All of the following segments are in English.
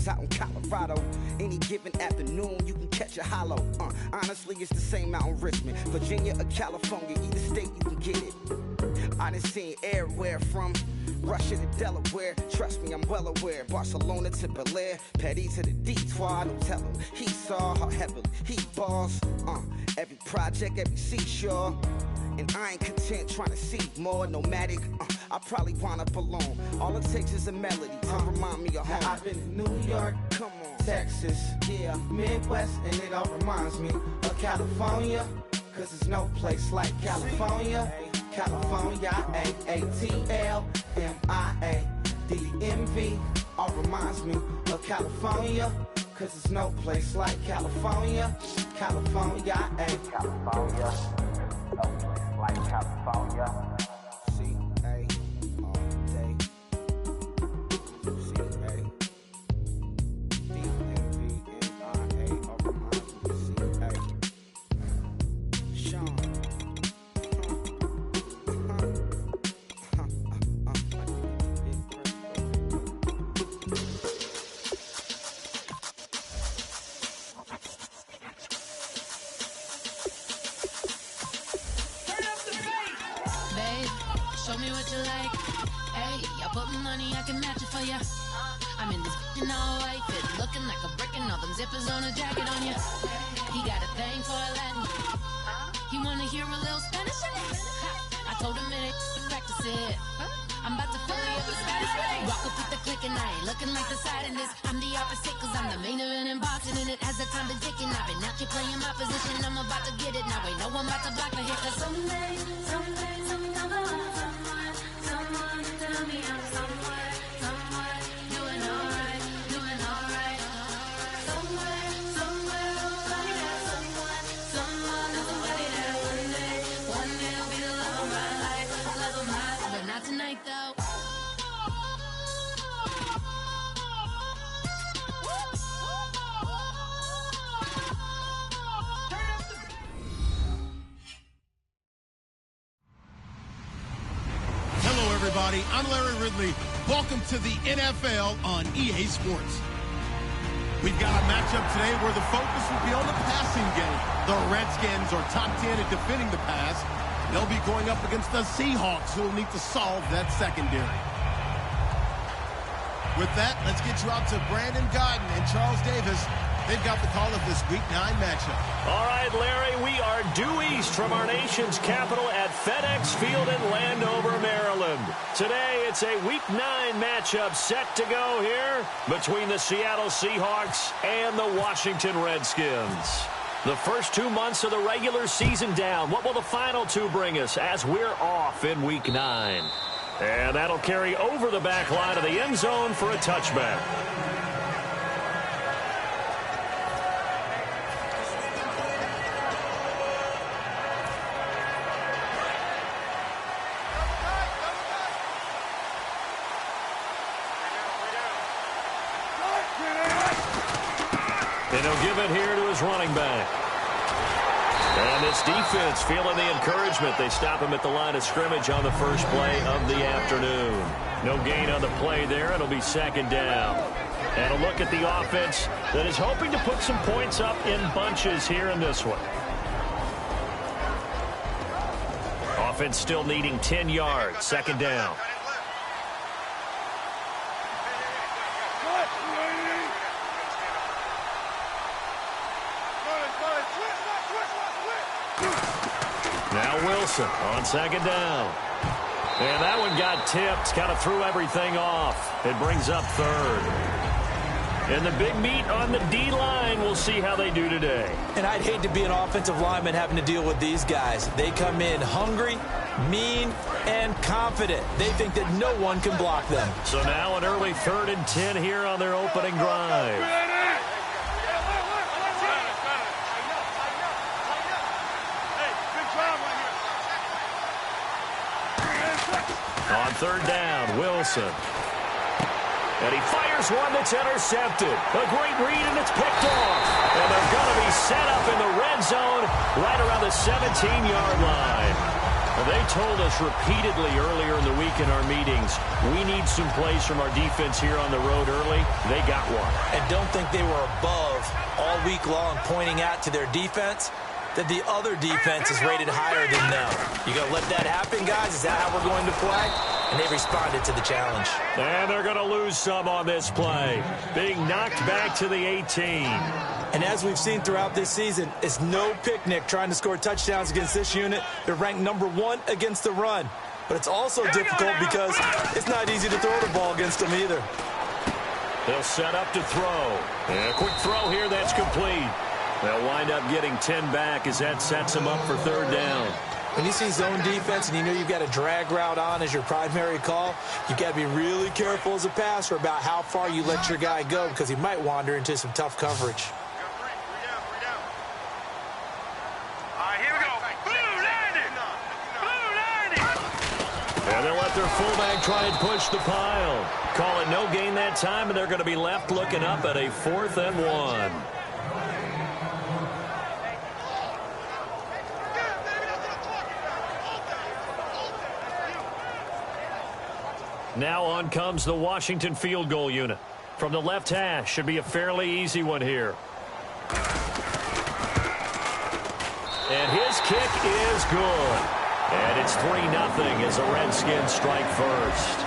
hoes out in Colorado. Any given afternoon, you can catch a hollow. Honestly, it's the same out in Richmond, Virginia or California. Either state, you can get it. I done seen everywhere from Russia to Delaware. Trust me, I'm well aware. Barcelona to Bel Air, Petty to the Detroit. Don't tell him he saw how heavily he balls. Every project, every seashore. And I ain't content trying to see more nomadic. I probably wind up alone. All it takes is a melody to remind me of home. Now I've been to New York, come on, Texas, yeah, Midwest, and it all reminds me of California. Cause there's no place like California. California, A-A-T-L-M-I-A-D-M-V. All reminds me of California. Cause there's no place like California. California, California. No place like California. C-A all day. C-A D-M-V-N-I-A all reminds me of C-A. Sean. Show me what you like. Hey, I put money, I can match it for ya. I'm in this all white fit, looking like a brick and all them zippers on a jacket on ya. He got a thing for a Latin. He wanna hear a little Spanish in it. I told him it ain't practice it. I'm about to fill you up with Spanish. Walk up with the click and I ain't looking like the side in this. I'm the opposite cause I'm the main event in boxing and it has the time been ticking. I've been out here playing my position, I'm about to get it. Now ain't no one about to block me here cause someday, someone tell me I'm somewhere, doing alright. Somewhere, somebody that someone is somebody that one day will be the love of my life, but not tonight though. Everybody, I'm Larry Ridley. Welcome to the NFL on EA Sports. We've got a matchup today where the focus will be on the passing game. The Redskins are top 10 at defending the pass. They'll be going up against the Seahawks, who will need to solve that secondary. With that, let's get you out to Brandon Godden and Charles Davis. They've got the call of this Week 9 matchup. All right, Larry, we are due east from our nation's capital at FedEx Field in Landover, Maryland. Today, it's a Week 9 matchup set to go here between the Seattle Seahawks and the Washington Redskins. The first 2 months of the regular season down. What will the final two bring us as we're off in Week 9? And that'll carry over the back line of the end zone for a touchback. And he'll give it here to his running back. And this defense feeling the encouragement. They stop him at the line of scrimmage on the first play of the afternoon. No gain on the play there. It'll be second down. And a look at the offense that is hoping to put some points up in bunches here in this one. Offense still needing 10 yards. Second down. Now Wilson on second down. And that one got tipped, kind of threw everything off. It brings up third. And the big meat on the D-line, we'll see how they do today. And I'd hate to be an offensive lineman having to deal with these guys. They come in hungry, mean, and confident. They think that no one can block them. So now an early 3rd and 10 here on their opening drive. On third down, Wilson. And he fires one that's intercepted. A great read, and it's picked off. And they're going to be set up in the red zone right around the 17-yard line. Well, they told us repeatedly earlier in the week in our meetings, we need some plays from our defense here on the road early. They got one. And don't think they were above all week long pointing out to their defense that the other defense is rated higher than them. You going to let that happen, guys? Is that how we're going to play? And they responded to the challenge. And they're going to lose some on this play. Being knocked back to the 18. And as we've seen throughout this season, it's no picnic trying to score touchdowns against this unit. They're ranked #1 against the run. But it's also difficult because it's not easy to throw the ball against them either. They'll set up to throw. And a quick throw here that's complete. They'll wind up getting 10 back as that sets them up for 3rd down. When you see zone defense and you know you've got a drag route on as your primary call, you've got to be really careful as a passer about how far you let your guy go because he might wander into some tough coverage. And they'll let their fullback try and push the pile. Call it no gain that time, and they're going to be left looking up at a 4th and 1. Now on comes the Washington field goal unit. From the left hash, should be a fairly easy one here. And his kick is good. And it's 3-0 as the Redskins strike first.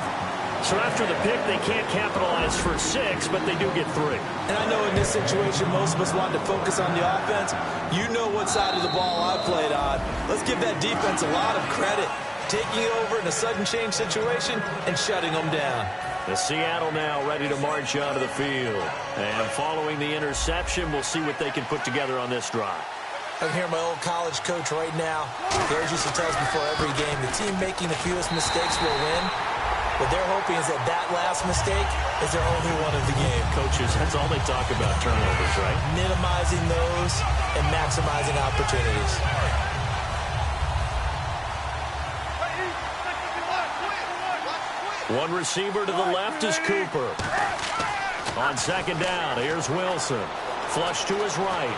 So after the pick, they can't capitalize for 6, but they do get 3. And I know in this situation, most of us wanted to focus on the offense. You know what side of the ball I played on. Let's give that defense a lot of credit. Taking it over in a sudden change situation and shutting them down. The Seattle now ready to march onto the field. And following the interception, we'll see what they can put together on this drive. I can hear my old college coach right now. He always used to tell us before every game, the team making the fewest mistakes will win. What they're hoping is that that last mistake is their only one of the game. Coaches, that's all they talk about, turnovers, right? Minimizing those and maximizing opportunities. One receiver to the left is Cooper. On 2nd down, here's Wilson. Flush to his right.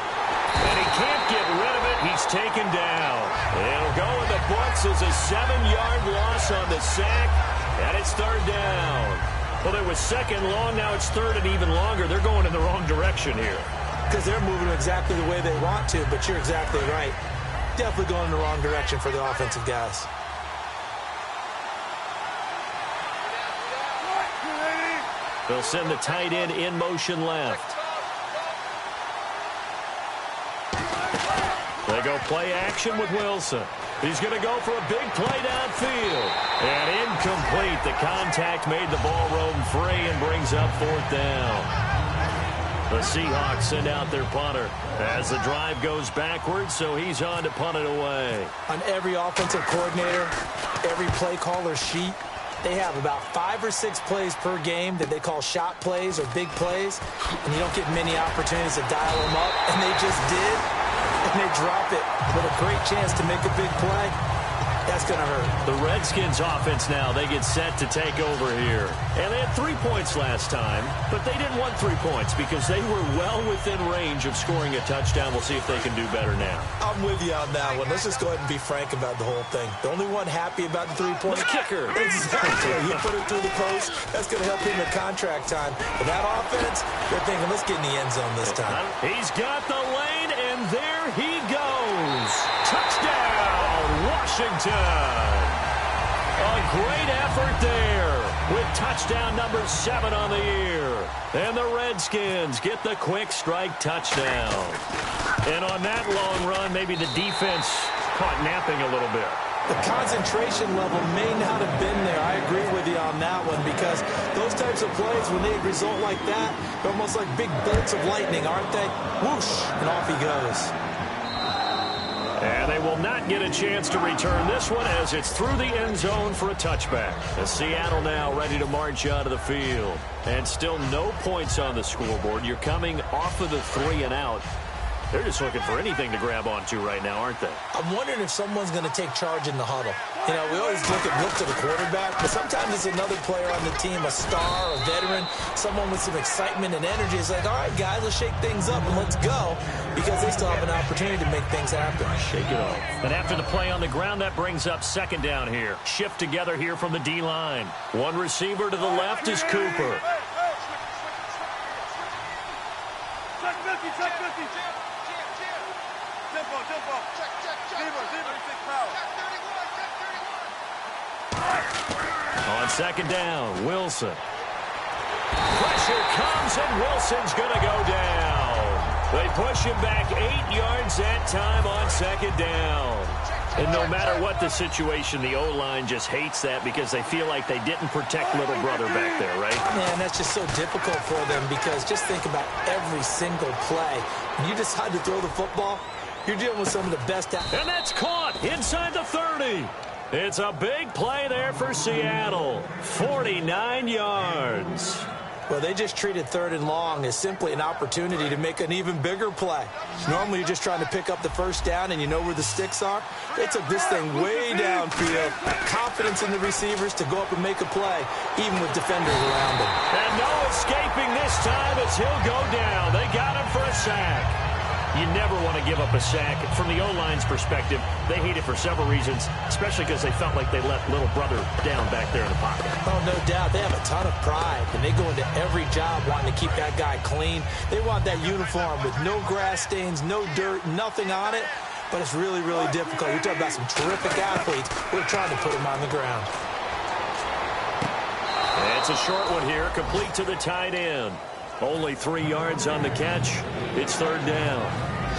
And he can't get rid of it. He's taken down. It'll go in the books as a 7-yard loss on the sack. And it's 3rd down. Well, it was 2nd long. Now it's 3rd and even longer. They're going in the wrong direction here. Because they're moving exactly the way they want to, but you're exactly right. Definitely going in the wrong direction for the offensive guys. They'll send the tight end in motion left. They go play action with Wilson. He's going to go for a big play downfield. And incomplete. The contact made the ball roam free and brings up 4th down. The Seahawks send out their punter as the drive goes backwards, so he's on to punt it away. On every offensive coordinator, every play caller sheet, they have about 5 or 6 plays per game that they call shot plays or big plays, and you don't get many opportunities to dial them up, and they just did, and they drop it with a great chance to make a big play. That's going to hurt. The Redskins offense now, they get set to take over here. And they had 3 points last time, but they didn't want 3 points because they were well within range of scoring a touchdown. We'll see if they can do better now. I'm with you on that one. Let's just go ahead and be frank about the whole thing. The only one happy about the 3-point kicker. Exactly. He put it through the post. That's going to help him in contract time. But that offense, they're thinking, let's get in the end zone this time. He's got the lane, and there he goes. Touchdown, Washington. A great effort there with touchdown number 7 on the year. And the Redskins get the quick strike touchdown. And on that long run, maybe the defense caught napping a little bit. The concentration level may not have been there. I agree with you on that one because those types of plays, when they result like that, they're almost like big bolts of lightning, aren't they? Whoosh, and off he goes. And they will not get a chance to return this one as it's through the end zone for a touchback. The Seattle now ready to march out of the field. And still no points on the scoreboard. You're coming off of the 3 and out. They're just looking for anything to grab onto right now, aren't they? I'm wondering if someone's going to take charge in the huddle. You know, we always look to the quarterback, but sometimes it's another player on the team, a star, a veteran, someone with some excitement and energy. It's like, all right, guys, let's shake things up and let's go, because they still have an opportunity to make things happen. Shake it off. And after the play on the ground, that brings up second down here. Shift together here from the D-line. One receiver to the left is Cooper. On second down, Wilson. Pressure comes, and Wilson's going to go down. They push him back 8 yards that time on second down. And no matter what the situation, the O-line just hates that because they feel like they didn't protect little brother back there, right? Man, that's just so difficult for them, because just think about every single play. When you decide to throw the football, you're dealing with some of the best. And that's caught inside the 30. It's a big play there for Seattle. 49 yards. Well, they just treated third and long as simply an opportunity to make an even bigger play. Normally, you're just trying to pick up the first down and you know where the sticks are. They took this thing way downfield. Confidence in the receivers to go up and make a play, even with defenders around them. And no escaping this time as he'll go down. They got him for a sack. You never want to give up a sack. From the O-line's perspective, they hate it for several reasons, especially because they felt like they let little brother down back there in the pocket. Oh, no doubt. They have a ton of pride, and they go into every job wanting to keep that guy clean. They want that uniform with no grass stains, no dirt, nothing on it. But it's really, really difficult. You're talking about some terrific athletes. We're trying to put them on the ground. It's a short one here, complete to the tight end. Only 3 yards on the catch. It's third down.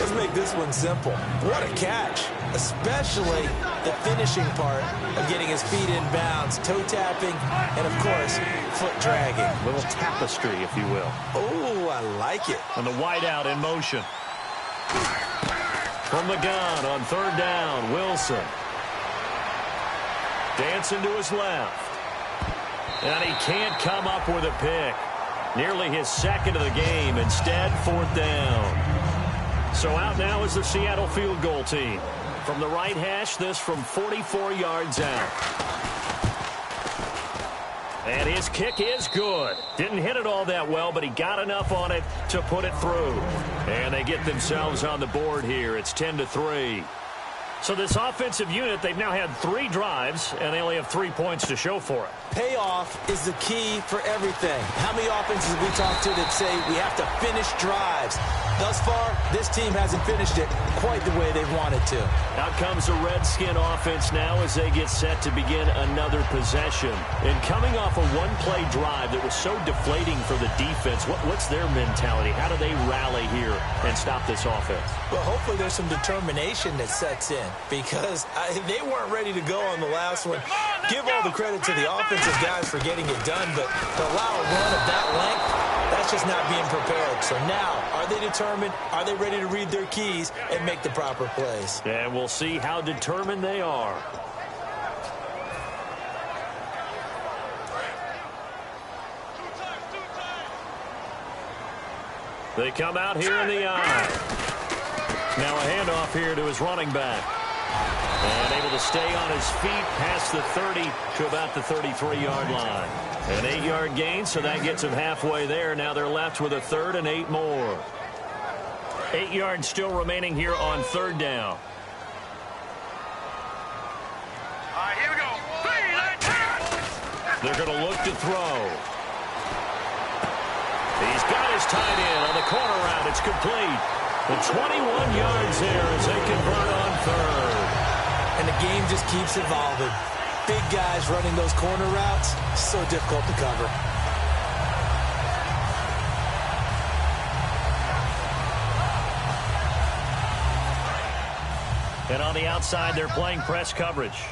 Let's make this one simple. What a catch, especially the finishing part of getting his feet in bounds, toe tapping, and, of course, foot dragging. A little tapestry, if you will. Oh, I like it. And the wideout in motion. From the gun on third down, Wilson. Dancing to his left. And he can't come up with a pick. Nearly his second of the game. Instead, fourth down. So out now is the Seattle field goal team. From the right hash, this from 44 yards out. And his kick is good. Didn't hit it all that well, but he got enough on it to put it through. And they get themselves on the board here. It's 10-3. So this offensive unit, they've now had 3 drives, and they only have 3 points to show for it. Payoff is the key for everything. How many offenses have we talked to that say we have to finish drives? Thus far, this team hasn't finished it quite the way they wanted to. Out comes the Redskin offense now as they get set to begin another possession. And coming off a one-play drive that was so deflating for the defense, what's their mentality? How do they rally here and stop this offense? Well, hopefully there's some determination that sets in, because they weren't ready to go on the last one. Give all the credit to the offensive guys for getting it done, but to allow a run of that length, that's just not being prepared. So now, are they determined? Are they ready to read their keys and make the proper plays? And we'll see how determined they are. They come out here in the eye. Now a handoff here to his running back. And able to stay on his feet past the 30 to about the 33-yard line. An 8-yard gain, so that gets him halfway there. Now they're left with a third and 8 more. 8 yards still remaining here on third down. All right, here we go. They're going to look to throw. He's got his tight end on the corner route. It's complete. The 21 yards there as they convert on third. And the game just keeps evolving. Big guys running those corner routes, so difficult to cover. And on the outside, they're playing press coverage.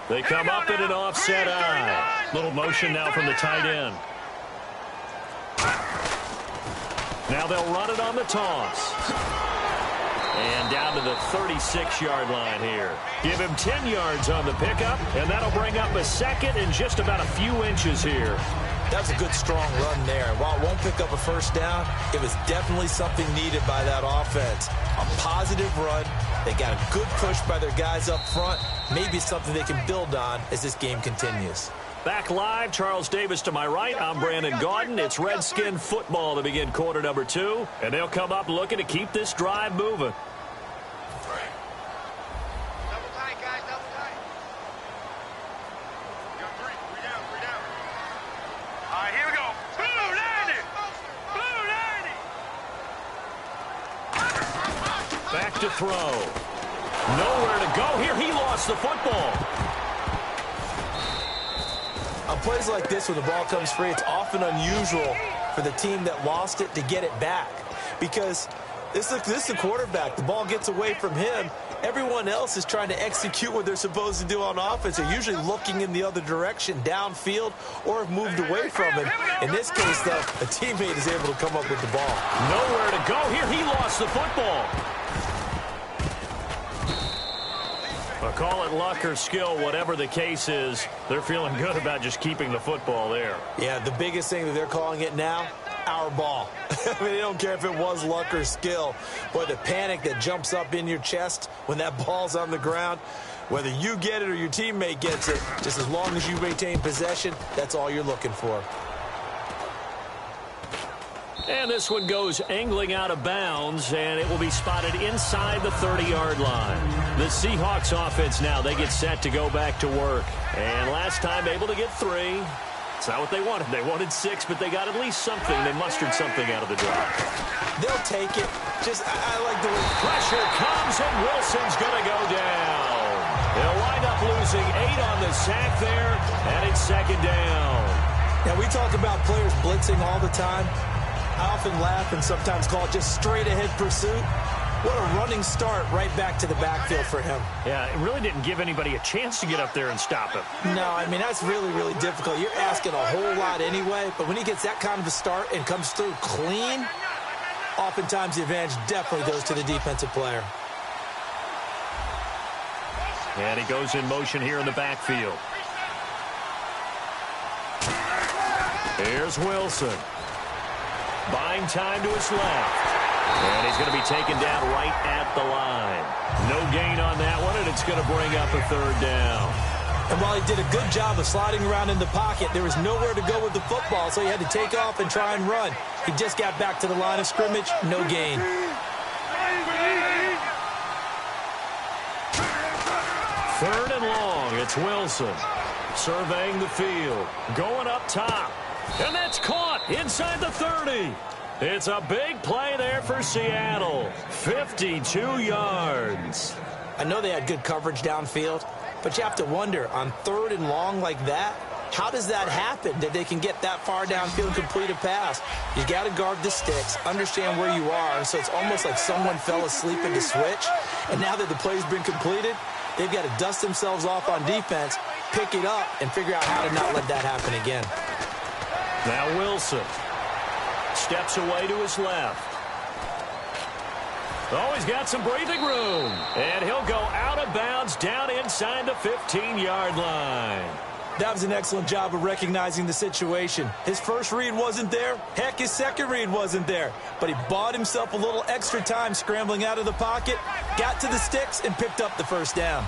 They come up in an offset eye. Little motion now from the tight end. Now they'll run it on the toss. And down to the 36-yard line here. Give him 10 yards on the pickup, and that'll bring up a second and just about a few inches here. That was a good, strong run there. While it won't pick up a first down, it was definitely something needed by that offense. A positive run. They got a good push by their guys up front. Maybe something they can build on as this game continues. Back live, Charles Davis to my right. I'm Brandon Gaudin. It's Redskin football to begin quarter number 2. And they'll come up looking to keep this drive moving. Double tight, guys, double tight. You got three down. All right, here we go. Blue 90. Back to throw. Nowhere to go here. He lost the football. On plays like this, when the ball comes free, it's often unusual for the team that lost it to get it back. Because this is the quarterback. The ball gets away from him. Everyone else is trying to execute what they're supposed to do on offense. They're usually looking in the other direction, downfield, or have moved away from him. In this case, though, a teammate is able to come up with the ball. Nowhere to go here. He lost the football. Well, call it luck or skill, whatever the case is, they're feeling good about just keeping the football there. Yeah, the biggest thing that they're calling it now, our ball. I mean, they don't care if it was luck or skill. Boy, the panic that jumps up in your chest when that ball's on the ground, whether you get it or your teammate gets it, just as long as you maintain possession, that's all you're looking for. And this one goes angling out of bounds, and it will be spotted inside the 30-yard line. The Seahawks offense now, they get set to go back to work. And last time able to get 3. It's not what they wanted. They wanted 6, but they got at least something. They mustered something out of the drive. They'll take it. I like the way pressure comes, and Wilson's going to go down. They'll wind up losing 8 on the sack there, and it's second down. Now, we talk about players blitzing all the time. I often laugh and sometimes call it just straight-ahead pursuit. What a running start right back to the backfield for him. Yeah, it really didn't give anybody a chance to get up there and stop him. No, I mean, that's really, really difficult. You're asking a whole lot anyway, but when he gets that kind of a start and comes through clean, oftentimes the advantage definitely goes to the defensive player. And he goes in motion here in the backfield. Here's Wilson. Buying time to his left. And he's going to be taken down right at the line. No gain on that one, and it's going to bring up a third down. And while he did a good job of sliding around in the pocket, there was nowhere to go with the football, so he had to take off and try and run. He just got back to the line of scrimmage, no gain. Third and long, it's Wilson. Surveying the field, going up top. And that's caught inside the 30. It's a big play there for Seattle. 52 yards. I know they had good coverage downfield, but you have to wonder, on third and long like that, how does that happen that they can get that far downfield and complete a pass? You got to guard the sticks, understand where you are, so it's almost like someone fell asleep in the switch, and now that the play's been completed, they've got to dust themselves off on defense, pick it up, and figure out how to not let that happen again. Now Wilson steps away to his left. Oh, he's got some breathing room. And he'll go out of bounds down inside the 15-yard line. That was an excellent job of recognizing the situation. His first read wasn't there. Heck, his second read wasn't there. But he bought himself a little extra time scrambling out of the pocket, got to the sticks, and picked up the first down.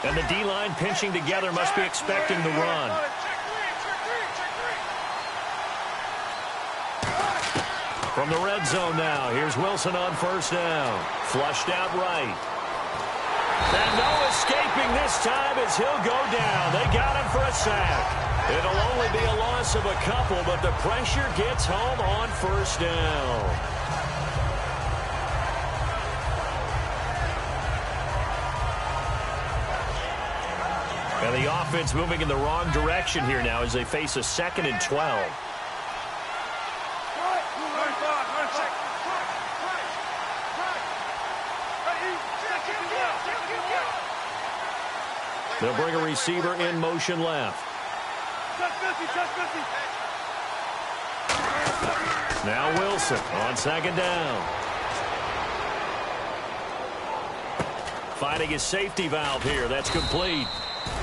And the D-line pinching together must be expecting the run. From the red zone now, here's Wilson on first down. Flushed out right. And no escaping this time as he'll go down. They got him for a sack. It'll only be a loss of a couple, but the pressure gets home on first down. And the offense moving in the wrong direction here now as they face a 2nd and 12. They'll bring a receiver in motion left. Now Wilson on second down. Finding his safety valve here. That's complete.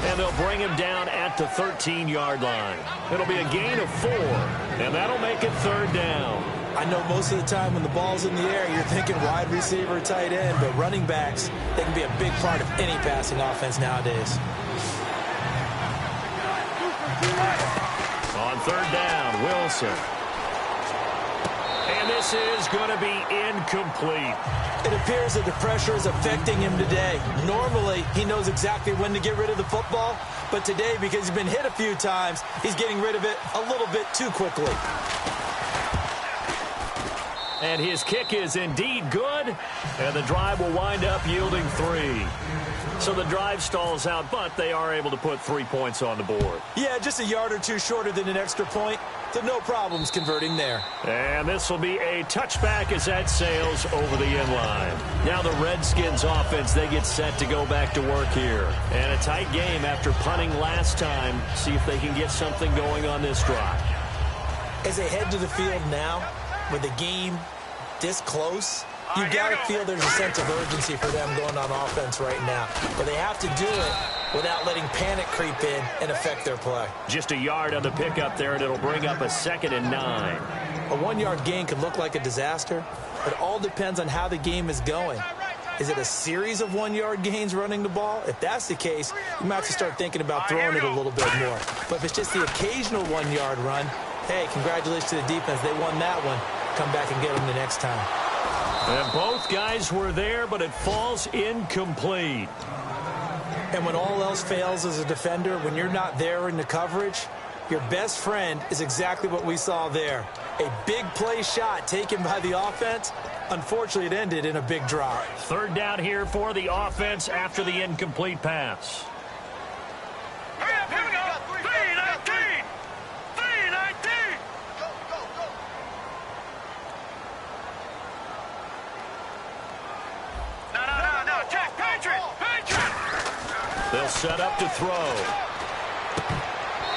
And they'll bring him down at the 13-yard line. It'll be a gain of 4, and that'll make it 3rd down. I know most of the time when the ball's in the air, you're thinking wide receiver, tight end, but running backs, they can be a big part of any passing offense nowadays. On 3rd down, Wilson. And this is going to be incomplete. It appears that the pressure is affecting him today. Normally, he knows exactly when to get rid of the football, but today, because he's been hit a few times, he's getting rid of it a little bit too quickly. And his kick is indeed good, and the drive will wind up yielding 3. So the drive stalls out, but they are able to put 3 points on the board. Yeah, just a yard or two shorter than an extra point, so no problems converting there. And this will be a touchback as that sails over the end line. Now the Redskins offense, they get set to go back to work here. And a tight game after punting last time. See if they can get something going on this drive. As they head to the field now, with the game this close, you got to feel there's a sense of urgency for them going on offense right now. But they have to do it without letting panic creep in and affect their play. Just a yard on the pickup there, and it'll bring up a 2nd and 9. A 1-yard gain could look like a disaster. It all depends on how the game is going. Is it a series of 1-yard gains running the ball? If that's the case, you might have to start thinking about throwing it a little bit more. But if it's just the occasional 1-yard run, hey, congratulations to the defense. They won that one. Come back and get them the next time. And both guys were there, but it falls incomplete. And when all else fails as a defender, when you're not there in the coverage, your best friend is exactly what we saw there. A big play shot taken by the offense. Unfortunately, it ended in a big drop. 3rd down here for the offense after the incomplete pass. Hurry up, here we go. 3-19. 3-19. Go, go, go. No. Check, Patriot. They'll set up to throw.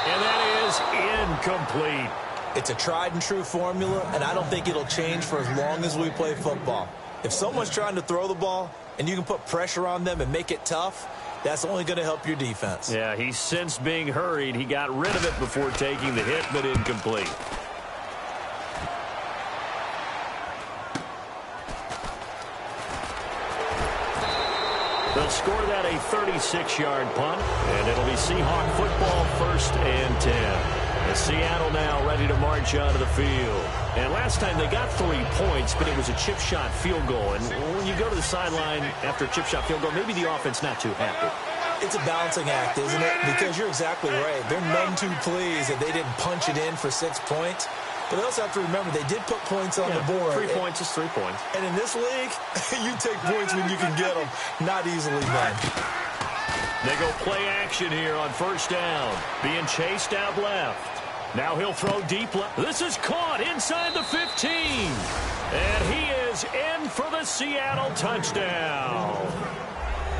And that is incomplete. It's a tried-and-true formula, and I don't think it'll change for as long as we play football. If someone's trying to throw the ball and you can put pressure on them and make it tough, that's only going to help your defense. Yeah, he sensed being hurried. He got rid of it before taking the hit, but incomplete. They'll score that a 36-yard punt, and it'll be Seahawk football 1st and 10. And Seattle now ready to march onto the field. And last time they got 3 points, but it was a chip shot field goal. And when you go to the sideline after a chip shot field goal, maybe the offense not too happy. It's a balancing act, isn't it? Because you're exactly right. They're none too pleased that they didn't punch it in for 6 points. But they also have to remember they did put points on the board. 3 points is 3 points. And in this league, you take points when you can get them. Not easily done. They go play action here on 1st down. Being chased out left. Now he'll throw deep left. This is caught inside the 15. And he is in for the Seattle touchdown.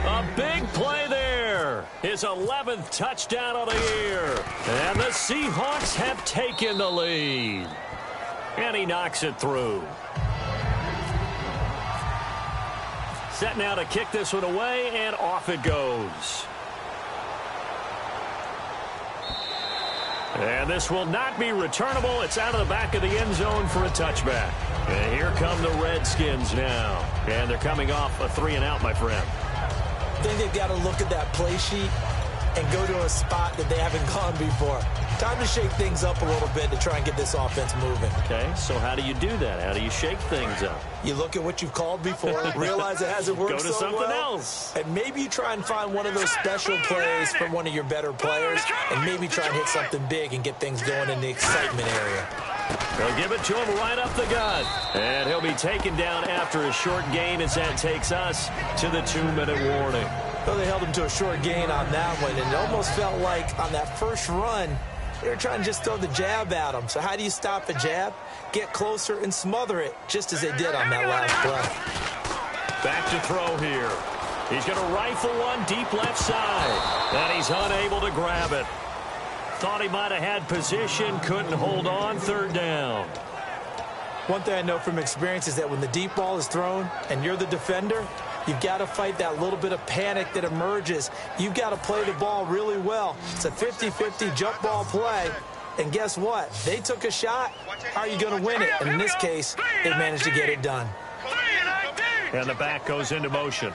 A big play there. His 11th touchdown of the year. And the Seahawks have taken the lead. And he knocks it through. Set now to kick this one away, and off it goes. And this will not be returnable. It's out of the back of the end zone for a touchback. And here come the Redskins now. And they're coming off a 3-and-out, my friend. I think they've got to look at that play sheet and go to a spot that they haven't gone before. Time to shake things up a little bit to try and get this offense moving. Okay, so how do you do that? How do you shake things up? You look at what you've called before, realize it hasn't worked so well. Go to something else. And maybe you try and find one of those special plays from one of your better players, and maybe try and hit something big and get things going in the excitement area. They'll give it to him right up the gut. And he'll be taken down after a short gain as that takes us to the 2-minute warning. Well, they held him to a short gain on that one, and it almost felt like on that first run, they were trying to just throw the jab at him. So how do you stop a jab? Get closer and smother it, just as they did on that last play. Back to throw here. He's going to rifle one deep left side. And he's unable to grab it. Thought he might have had position, couldn't hold on. 3rd down. One thing I know from experience is that when the deep ball is thrown and you're the defender, You've got to fight that little bit of panic that emerges. You've got to play the ball really well. It's a 50-50 jump ball play. And guess what? They took a shot. How are you going to win it? And in this case, they managed to get it done. And the back goes into motion.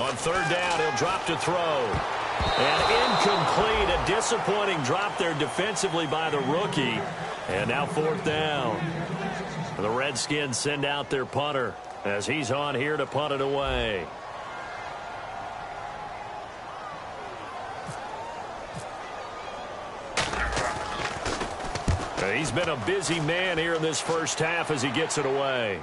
On third down, he'll drop to throw. And incomplete. A disappointing drop there defensively by the rookie. And now fourth down. The Redskins send out their punter as he's on here to punt it away. He's been a busy man here in this first half as he gets it away.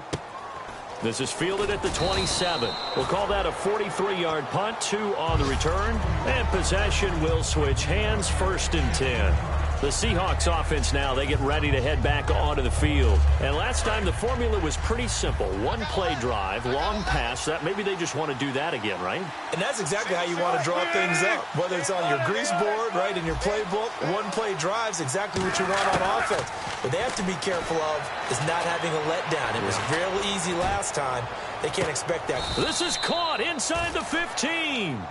This is fielded at the 27. We'll call that a 43-yard punt, 2 on the return. And possession will switch hands, 1st and 10. The Seahawks offense now, they get ready to head back onto the field. And last time the formula was pretty simple. One play drive, long pass. That maybe they just want to do that again, right? And that's exactly how you want to draw things up. Whether it's on your grease board, right, in your playbook, one play drives exactly what you want on offense. What they have to be careful of is not having a letdown. It was real easy last time. They can't expect that. This is caught inside the 15.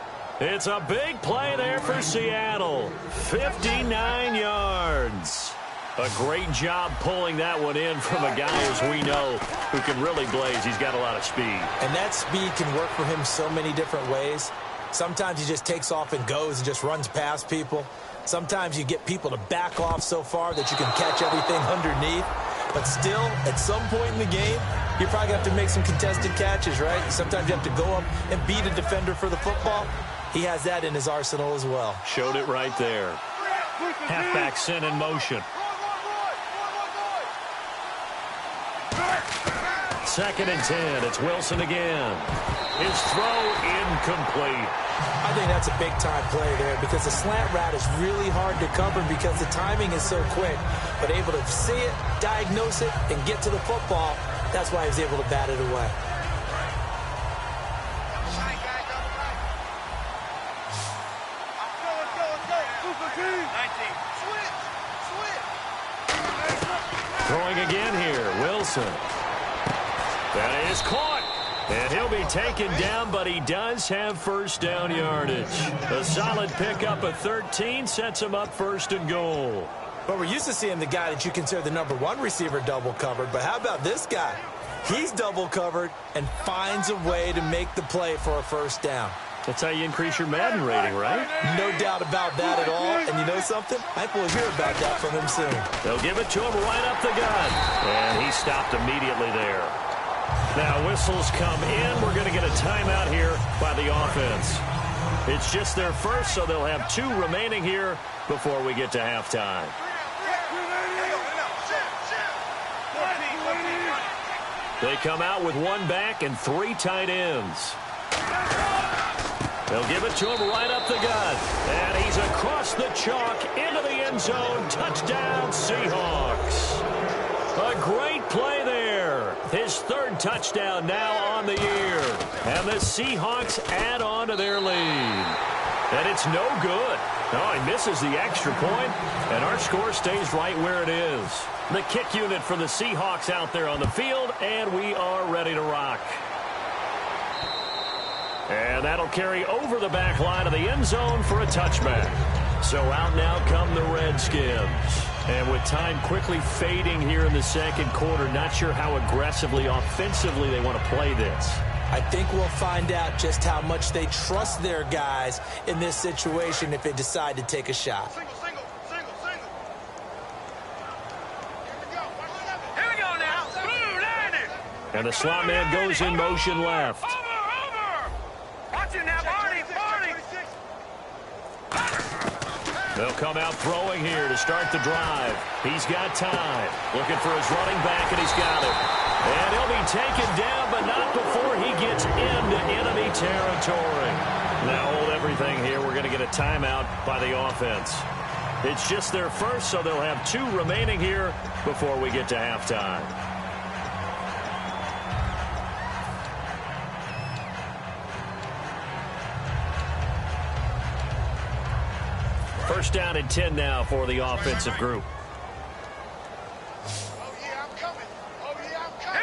It's a big play there for Seattle. 59 yards. A great job pulling that one in from a guy, as we know, who can really blaze. He's got a lot of speed. And that speed can work for him so many different ways. Sometimes he just takes off and goes and just runs past people. Sometimes you get people to back off so far that you can catch everything underneath. But still, at some point in the game, you're probably going to have to make some contested catches, right? Sometimes you have to go up and beat a defender for the football. He has that in his arsenal as well. Showed it right there. Halfback sent in motion. 2nd and 10. It's Wilson again. His throw incomplete. I think that's a big-time play there because the slant route is really hard to cover because the timing is so quick. But able to see it, diagnose it, and get to the football, that's why he was able to bat it away. Throwing again here, Wilson. That is caught. And he'll be taken down, but he does have first down yardage. A solid pickup of 13 sets him up 1st and goal. But we're used to seeing the guy that you consider the #1 receiver double covered. But how about this guy? He's double covered and finds a way to make the play for a first down. That's how you increase your Madden rating, right? No doubt about that at all. And you know something? I think we'll hear about that from him soon. They'll give it to him right up the gut. And he stopped immediately there. Now whistles come in. We're going to get a timeout here by the offense. It's just their first, so they'll have 2 remaining here before we get to halftime. They come out with 1 back and 3 tight ends. They'll give it to him right up the gut. And he's across the chalk into the end zone. Touchdown, Seahawks. A great play there. His 3rd touchdown now on the year. And the Seahawks add on to their lead. And it's no good. Oh, he misses the extra point, and our score stays right where it is. The kick unit for the Seahawks out there on the field, and we are ready to rock. And that'll carry over the back line of the end zone for a touchback. So out now come the Redskins. And with time quickly fading here in the 2nd quarter, not sure how aggressively, offensively they want to play this. I think we'll find out just how much they trust their guys in this situation if they decide to take a shot. Here we go now. Blue landed. And the slot man goes in motion left. Over. Watch it now, Barney. They'll come out throwing here to start the drive. He's got time. Looking for his running back, and he's got it. And he'll be taken down, but not before he gets into enemy territory. Now hold everything here. We're going to get a timeout by the offense. It's just their first, so they'll have 2 remaining here before we get to halftime. First down and 10 now for the offensive group. Here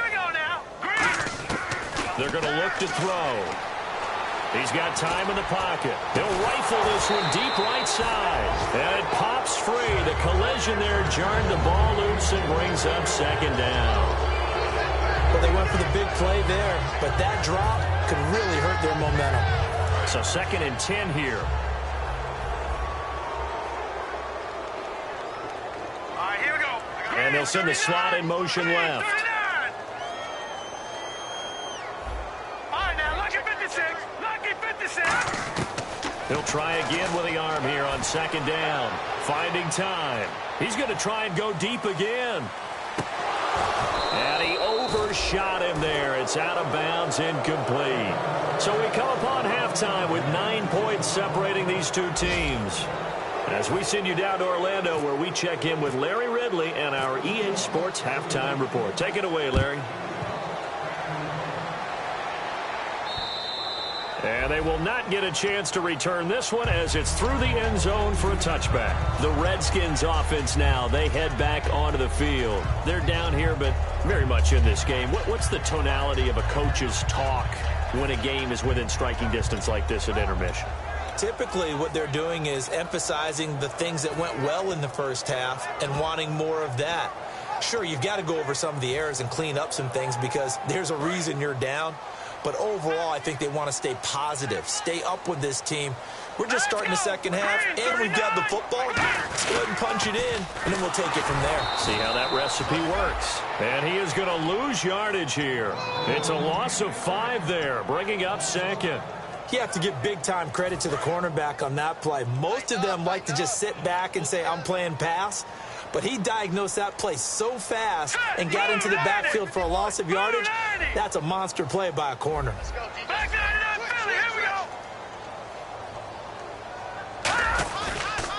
we go now. They're going to look to throw. He's got time in the pocket. He'll rifle this one deep right side. And it pops free. The collision there jarred the ball loose and brings up second down. Well, they went for the big play there, but that drop could really hurt their momentum. So second and 10 here. All right, here we go. And they'll send the slot in motion left. 39. All right, now, lucky 56. Lucky 56. He'll try again with the arm here on second down. Finding time. He's going to try and go deep again. And he overshot him there. It's out of bounds, incomplete. So we come upon halftime with 9 points separating these two teams. As we send you down to Orlando, where we check in with Larry Ridley and our EA Sports Halftime Report. Take it away, Larry. And they will not get a chance to return this one as it's through the end zone for a touchback. The Redskins offense now, they head back onto the field. They're down here, but very much in this game. What's the tonality of a coach's talk when a game is within striking distance like this at intermission? Typically, what they're doing is emphasizing the things that went well in the first half and wanting more of that. Sure, you've got to go over some of the errors and clean up some things because there's a reason you're down. But overall, I think they want to stay positive, stay up with this team. We're just starting the second half, and we've got the football. Let's go ahead and punch it in, and then we'll take it from there. See how that recipe works. And he is going to lose yardage here. It's a loss of 5 there, bringing up second. You have to give big-time credit to the cornerback on that play. Most of them like to just sit back and say, I'm playing pass. But he diagnosed that play so fast and got into the backfield for a loss of yardage. That's a monster play by a corner. Back 99 Philly. Here we go.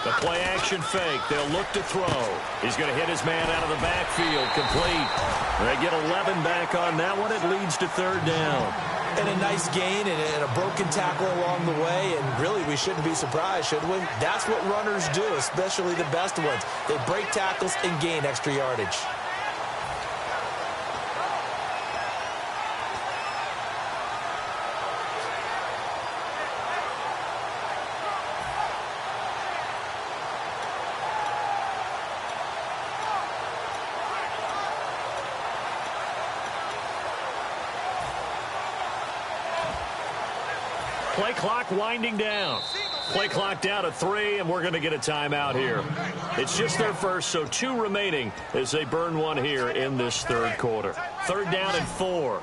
The play-action fake. They'll look to throw. He's going to hit his man out of the backfield. Complete. They get 11 back on that one. It leads to third down. And a nice gain and a broken tackle along the way. And really, we shouldn't be surprised, should we? That's what runners do, especially the best ones. They break tackles and gain extra yardage. Play clock winding down. Play clock down to 3, and we're going to get a timeout here. It's just their first, so 2 remaining as they burn one here in this third quarter. Third down and 4. All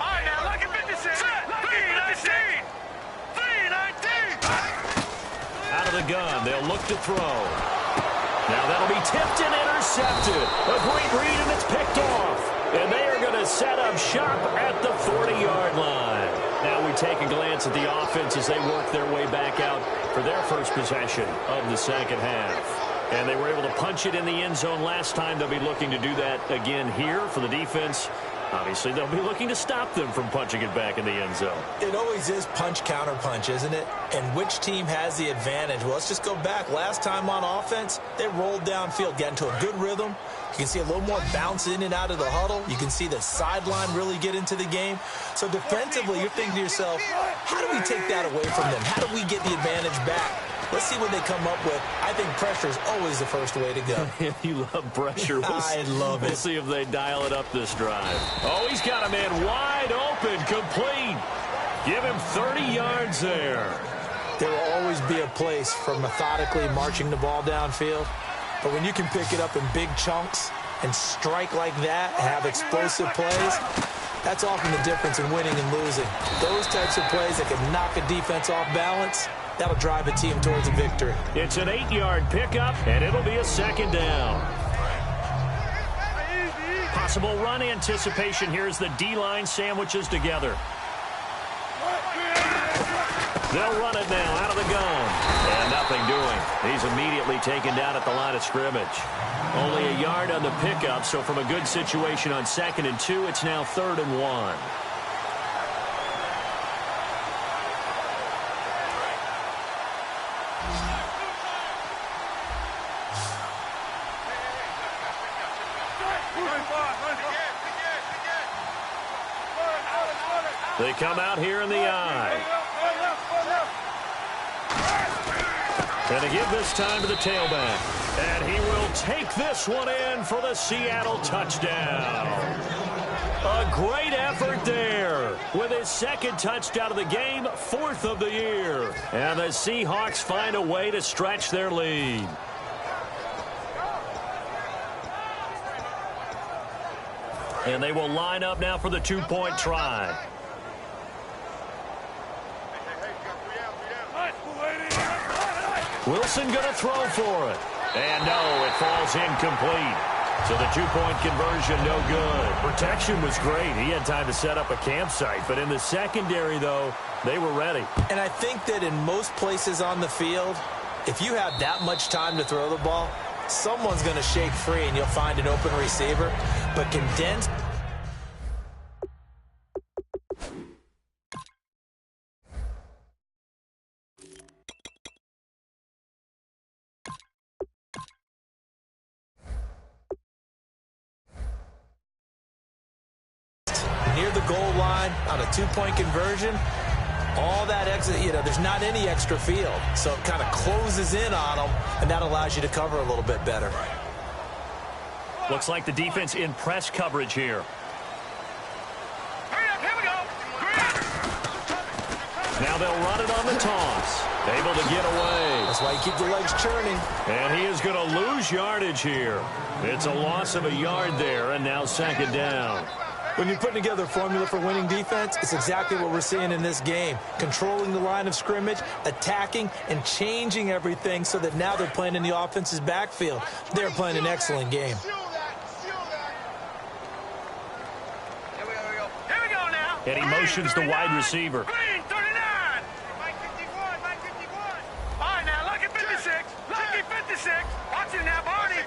right, now, lucky 56. Lucky 319. 319. Out of the gun, they'll look to throw. Now that'll be tipped and intercepted. A great read, and it's picked off. And they are going to set up shop at the 40-yard line. Now we take a glance at the offense as they work their way back out for their first possession of the second half. And they were able to punch it in the end zone last time. They'll be looking to do that again here for the defense. Obviously, they'll be looking to stop them from punching it back in the end zone. It always is punch-counter-punch, isn't it? And which team has the advantage? Well, let's just go back. Last time on offense, they rolled downfield, got into a good rhythm. You can see a little more bounce in and out of the huddle. You can see the sideline really get into the game. So defensively, you're thinking to yourself, how do we take that away from them? How do we get the advantage back? Let's see what they come up with. I think pressure is always the first way to go. You love pressure. I love it. We'll see if they dial it up this drive. Oh, he's got a man wide open, complete. Give him 30 yards there. There will always be a place for methodically marching the ball downfield. But when you can pick it up in big chunks and strike like that, have explosive plays, that's often the difference in winning and losing. Those types of plays that can knock a defense off balance, that'll drive a team towards a victory. It's an 8-yard pickup, and it'll be a second down. Possible run anticipation. Here's the D-line sandwiches together. They'll run it now out of the gun. And nothing doing. He's immediately taken down at the line of scrimmage. Only a yard on the pickup, so from a good situation on 2nd and 2, it's now 3rd and 1. They come out here in the eye. And to give this time to the tailback. And he will take this one in for the Seattle touchdown. A great effort there with his second touchdown of the game, 4th of the year. And the Seahawks find a way to stretch their lead. And they will line up now for the 2-point try. Wilson going to throw for it. And no, it falls incomplete. So the 2-point conversion, no good. Protection was great. He had time to set up a campsite. But in the secondary, though, they were ready. And I think that in most places on the field, if you have that much time to throw the ball, someone's going to shake free and you'll find an open receiver. But condensed. Near the goal line on a 2-point conversion, all that extra, there's not any extra field. So it kind of closes in on them, and that allows you to cover a little bit better. Looks like the defense in press coverage here. Hurry up, here we go. Now they'll run it on the toss. Able to get away. That's why you keep the legs churning. And he is going to lose yardage here. It's a loss of a yard there, and now 2nd down. When you're putting together a formula for winning defense, it's exactly what we're seeing in this game. Controlling the line of scrimmage, attacking, and changing everything so that now they're playing in the offense's backfield. They're playing an excellent game. Here we go now. And he motions the wide receiver. Green, 39. Mike 51, Mike 51. All right, now, Lucky 56. Lucky 56. Watch it now, Barney.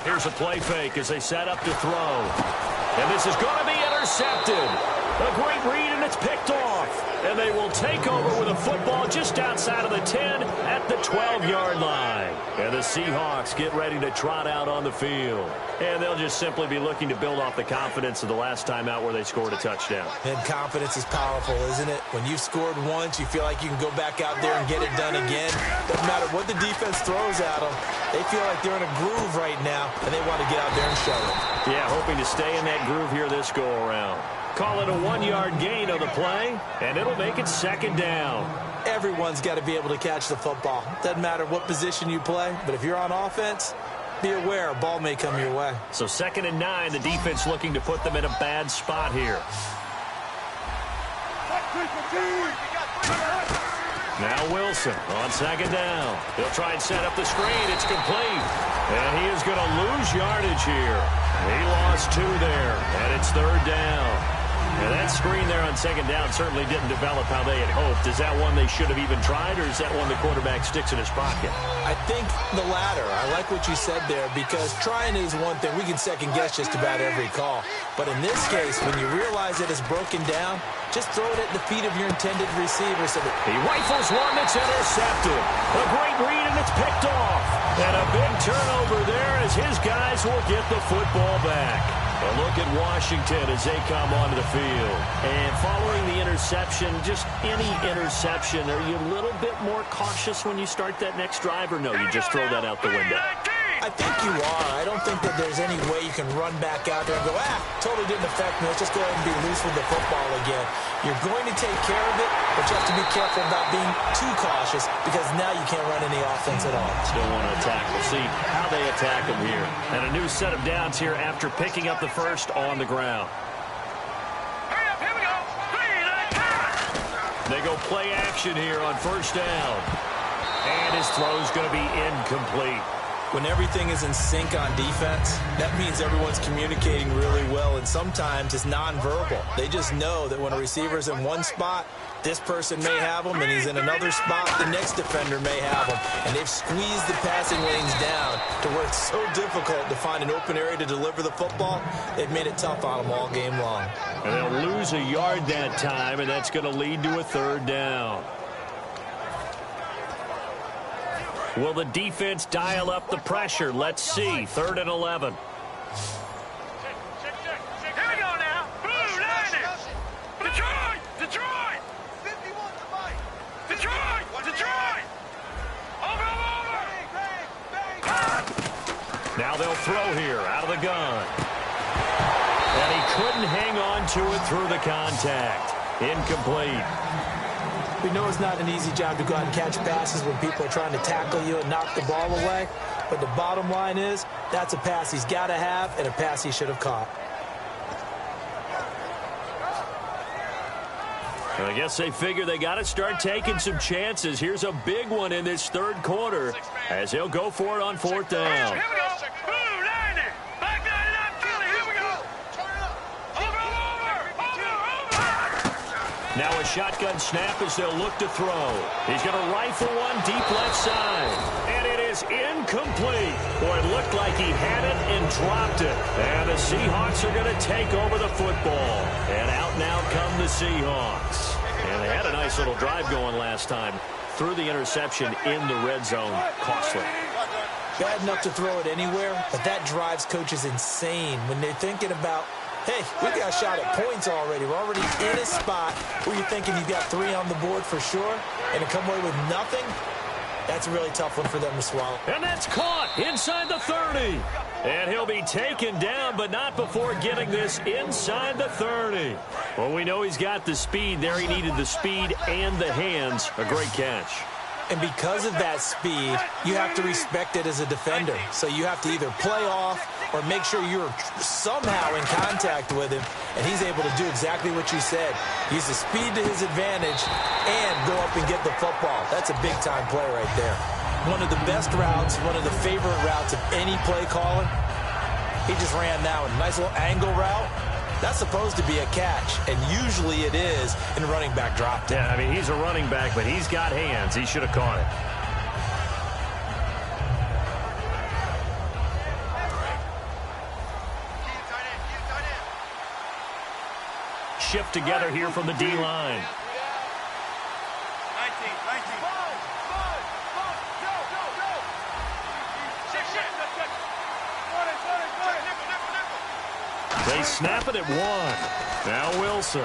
Here's a play fake as they set up to throw. And this is going to be intercepted. A great read, and it's picked off. And they will take over with a football just outside of the 10 at the 12-yard line. And the Seahawks get ready to trot out on the field. And they'll just simply be looking to build off the confidence of the last time out where they scored a touchdown. And confidence is powerful, isn't it? When you've scored once, you feel like you can go back out there and get it done again. Doesn't matter what the defense throws at them. They feel like they're in a groove right now, and they want to get out there and show it. Yeah, hoping to stay in that groove here this go-around. Call it a 1-yard gain of the play, and it'll make it 2nd down. Everyone's got to be able to catch the football. Doesn't matter what position you play, but if you're on offense, be aware a ball may come your way. So 2nd and 9, the defense looking to put them in a bad spot here. Now Wilson on 2nd down. He'll try and set up the screen. It's complete. And he is going to lose yardage here. He lost 2 there, and it's 3rd down. And that screen there on 2nd down certainly didn't develop how they had hoped. Is that one they should have even tried, or is that one the quarterback sticks in his pocket? I think the latter. I like what you said there, because trying is one thing. We can second-guess just about every call. But in this case, when you realize that it's broken down, just throw it at the feet of your intended receiver. So that he rifles one that's intercepted. A great read, and it's picked off. And a big turnover there as his guys will get the football back. A look at Washington as they come onto the field. And following the interception, just any interception, are you a little bit more cautious when you start that next drive, or no, you just throw that out the window? I think you are. I don't think that there's any way you can run back out there and go, totally didn't affect me. Let's just go ahead and be loose with the football again. You're going to take care of it, but you have to be careful about being too cautious, because now you can't run any offense at all. Still want to attack. We'll see how they attack him here. And a new set of downs here after picking up the first on the ground. Hurry up, here we go. They go play action here on 1st down. And his throw is going to be incomplete. When everything is in sync on defense, that means everyone's communicating really well, and sometimes it's nonverbal. They just know that when a receiver's in one spot, this person may have him, and he's in another spot, the next defender may have him. And they've squeezed the passing lanes down to where it's so difficult to find an open area to deliver the football. They've made it tough on them all game long. And they'll lose a yard that time, and that's going to lead to a 3rd down. Will the defense dial up the pressure? Let's see. 3rd and 11. Detroit! Detroit! 51 to Mike. Detroit! Detroit! Over! Now they'll throw here out of the gun. And he couldn't hang on to it through the contact. Incomplete. We know it's not an easy job to go out and catch passes when people are trying to tackle you and knock the ball away. But the bottom line is, that's a pass he's got to have and a pass he should have caught. I guess they figure they got to start taking some chances. Here's a big one in this third quarter as he'll go for it on fourth down. Here we go. Ooh, line there. Back down and up, Philly. Here we go. Over. Now a shotgun snap as they'll look to throw. He's going to rifle one deep left side. And it is incomplete. Boy, it looked like he had it and dropped it. And the Seahawks are going to take over the football. And out now come the Seahawks. And they had a nice little drive going last time. Threw the interception in the red zone. Costly. Bad enough to throw it anywhere, but that drives coaches insane when they're thinking about, hey, we got a shot at points already. We're already in a spot where you're thinking you've got 3 on the board for sure, and to come away with nothing, that's a really tough one for them to swallow. And that's caught inside the 30. And he'll be taken down, but not before getting this inside the 30. Well, we know he's got the speed there. He needed the speed and the hands. A great catch. And because of that speed, you have to respect it as a defender. So you have to either play off or make sure you're somehow in contact with him, and he's able to do exactly what you said. Use the speed to his advantage and go up and get the football. That's a big-time play right there. One of the best routes, one of the favorite routes of any play caller. He just ran that one. Nice little angle route. That's supposed to be a catch, and usually it is, and the running back dropped it. Yeah, I mean, he's a running back, but he's got hands. He should have caught it. Shift together here from the D-line. 19. They snap it at 1. Now Wilson.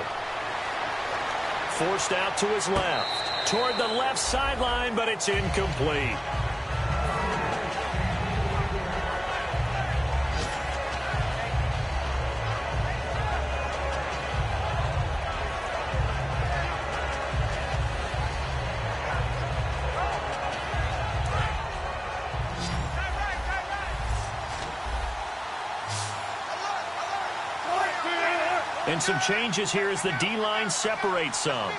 Forced out to his left. Toward the left sideline, but it's incomplete. And some changes here as the D-line separates some.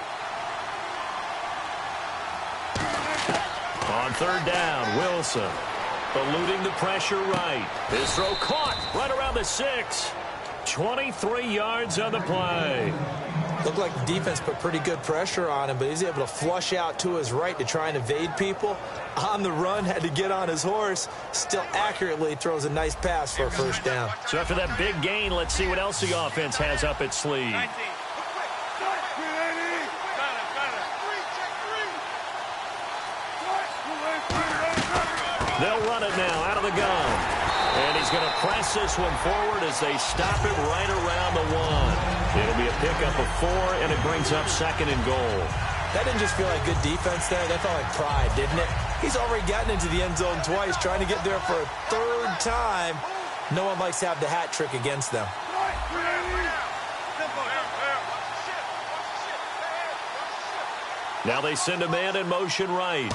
On third down, Wilson eluding the pressure right. His throw caught right around the 6. 23 yards on the play. Looked like the defense put pretty good pressure on him, but he's able to flush out to his right to try and evade people. On the run, had to get on his horse. Still accurately throws a nice pass for a first down. So after that big gain, let's see what else the offense has up its sleeve. They'll run it now out of the gun. And he's going to press this one forward as they stop it right around the 1. It'll be a pickup of 4, and it brings up 2nd and goal. That didn't just feel like good defense there. That felt like pride, didn't it? He's already gotten into the end zone twice, trying to get there for a 3rd time. No one likes to have the hat trick against them. Now they send a man in motion right.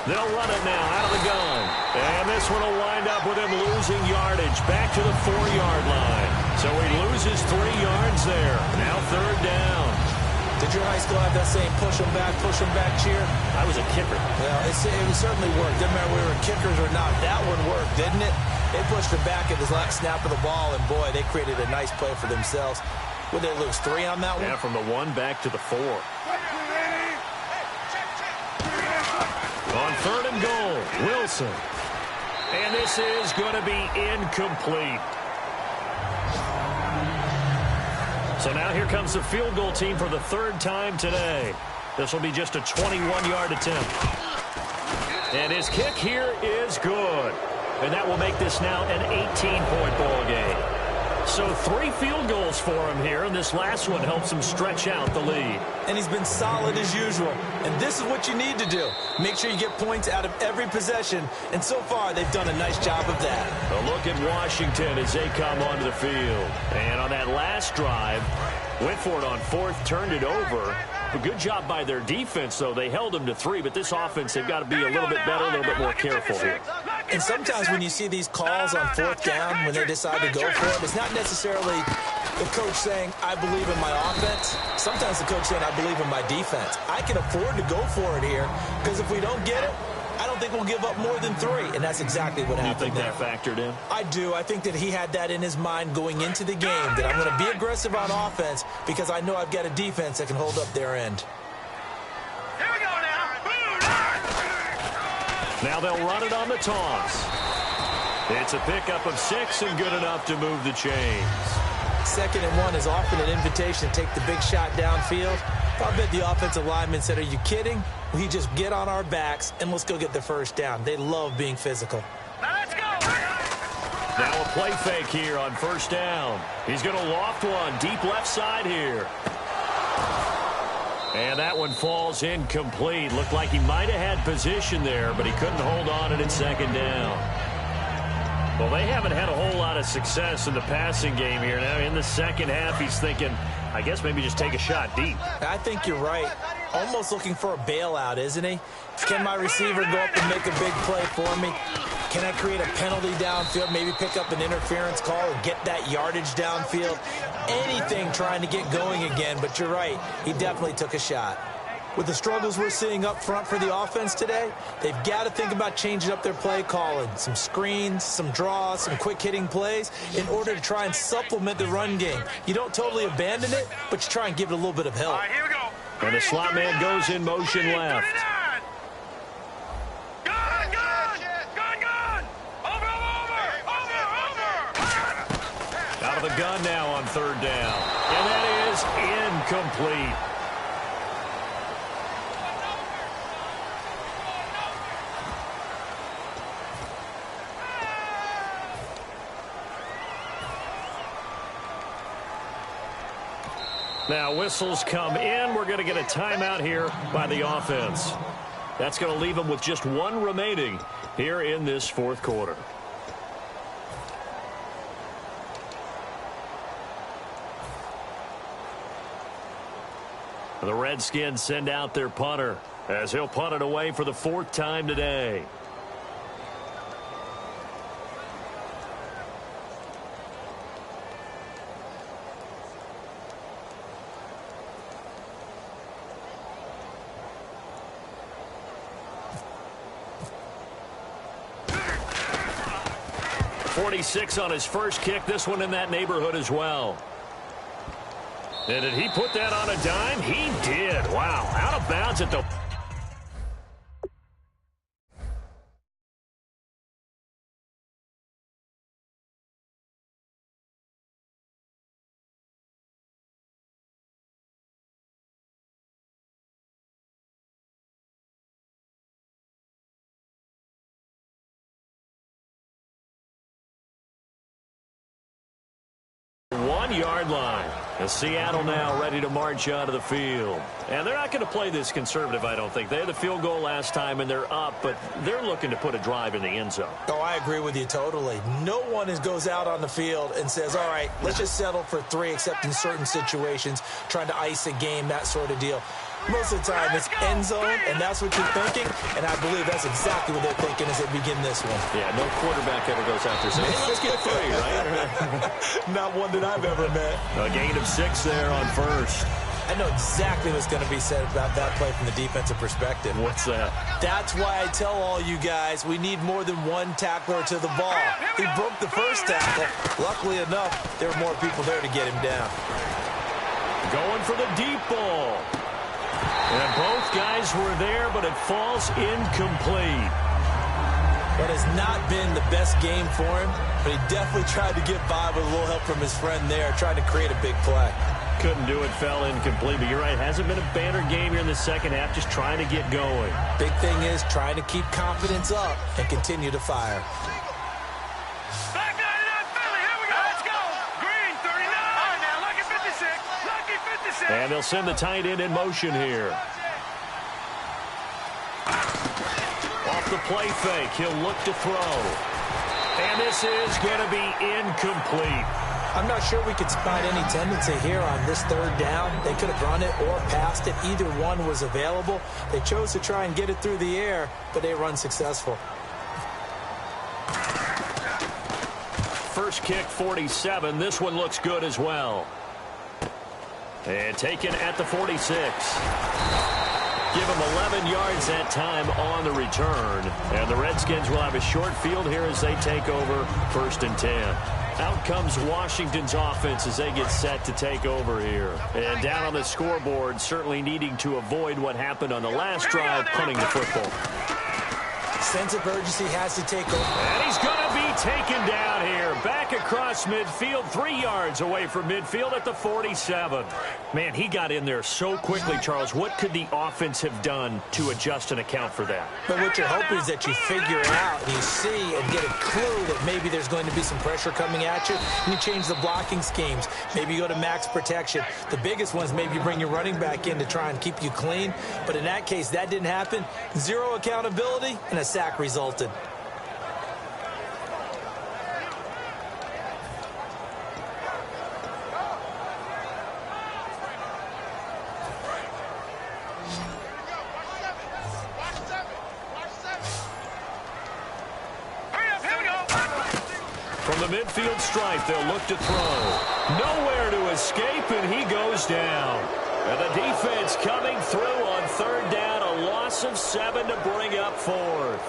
They'll run it now out of the gun. And this one will wind up with him losing yardage back to the 4-yard line. So he loses 3 yards there. Now 3rd down. Did your high school have that same push them back cheer? I was a kicker. Well, it certainly worked. Didn't matter whether we were kickers or not. That one worked, didn't it? They pushed him back at the last snap of the ball, and boy, they created a nice play for themselves. Would they lose 3 on that one? Yeah, from the 1 back to the 4. On 3rd and goal, Wilson. And this is going to be incomplete. So now here comes the field goal team for the 3rd time today. This will be just a 21-yard attempt. And his kick here is good. And that will make this now an 18-point ball game. So 3 field goals for him here, and this last one helps him stretch out the lead. And he's been solid as usual. And this is what you need to do. Make sure you get points out of every possession. And so far, they've done a nice job of that. A look at Washington as they come onto the field. And on that last drive, went for it on 4th, turned it over. A good job by their defense, though. They held them to 3, but this offense, they've got to be a little bit better, a little bit more careful here. And sometimes when you see these calls on 4th down, when they decide to go for it, it's not necessarily the coach saying, I believe in my offense. Sometimes the coach saying, I believe in my defense. I can afford to go for it here, because if we don't get it, I don't think we'll give up more than 3, and that's exactly what happened there. You think that factored in? I do. I think that he had that in his mind going into the game, that I'm going to be aggressive on offense because I know I've got a defense that can hold up their end. Here we go now. Now they'll run it on the toss. It's a pickup of 6 and good enough to move the chains. 2nd and 1 is often an invitation to take the big shot downfield. I bet the offensive lineman said, are you kidding? We just get on our backs and let's go get the 1st down. They love being physical. Now let's go. Now a play fake here on 1st down. He's going to loft one deep left side here. And that one falls incomplete. Looked like he might have had position there, but he couldn't hold on it at 2nd down. Well, they haven't had a whole lot of success in the passing game here. Now in the 2nd half, he's thinking, I guess maybe just take a shot deep. I think you're right. Almost looking for a bailout, isn't he? Can my receiver go up and make a big play for me? Can I create a penalty downfield, maybe pick up an interference call or get that yardage downfield? Anything trying to get going again, but you're right. He definitely took a shot. With the struggles we're seeing up front for the offense today, they've got to think about changing up their play calling. Some screens, some draws, some quick-hitting plays in order to try and supplement the run game. You don't totally abandon it, but you try and give it a little bit of help. All right, here we go. And the slot man goes in motion left. 39. Gun. Over. Out of the gun now on 3rd down. And that is incomplete. Now whistles come in. We're going to get a timeout here by the offense. That's going to leave them with just 1 remaining here in this 4th quarter. The Redskins send out their punter as he'll punt it away for the 4th time today. .46 on his first kick. This one in that neighborhood as well. And did he put that on a dime? He did. Wow. Out of bounds at the... Yard line. And Seattle now ready to march out of the field. And they're not going to play this conservative, I don't think. They had the field goal last time, and they're up, but they're looking to put a drive in the end zone. Oh, I agree with you totally. No one goes out on the field and says, all right, let's just settle for 3, except in certain situations, trying to ice a game, that sort of deal. Most of the time, it's end zone, and that's what you're thinking, and I believe that's exactly what they're thinking as they begin this one. Yeah, no quarterback ever goes out there saying, hey, let's get 3, right? Not one that I've ever met. A gain of 6 there on 1st. I know exactly what's going to be said about that play from the defensive perspective. What's that? That's why I tell all you guys we need more than 1 tackler to the ball. He broke the first tackle. Luckily enough, there were more people there to get him down. Going for the deep ball. And both guys were there, but it falls incomplete. But it's not been the best game for him, but he definitely tried to get by with a little help from his friend there, trying to create a big play. Couldn't do it, fell incomplete. But you're right, hasn't been a banner game here in the 2nd half, just trying to get going. Big thing is trying to keep confidence up and continue to fire. Back 99 Philly, here we go. Let's go. Green. And they'll send the tight end in motion here. Off the play fake, he'll look to throw. And this is going to be incomplete. I'm not sure we could spot any tendency here on this third down. They could have run it or passed it. Either one was available. They chose to try and get it through the air, but they run successful. First kick, 47. This one looks good as well. And taken at the 46. Give him 11 yards that time on the return. And the Redskins will have a short field here as they take over 1st and 10. Out comes Washington's offense as they get set to take over here. And down on the scoreboard, certainly needing to avoid what happened on the last drive, punting the football. Sense of urgency has to take over. And he's going to be taken down here. Back across midfield, 3 yards away from midfield at the 47. Man, he got in there so quickly, Charles. What could the offense have done to adjust and account for that? But what you're hoping is that you figure out, you see and get a clue that maybe there's going to be some pressure coming at you, and you change the blocking schemes. Maybe you go to max protection. The biggest ones, maybe you bring your running back in to try and keep you clean. But in that case, that didn't happen. Zero accountability, and a sack resulted. From the midfield stripe, they'll look to throw. Nowhere to escape, and he goes down. And the defense coming through on 3rd down, a loss of 7 to bring up 4th.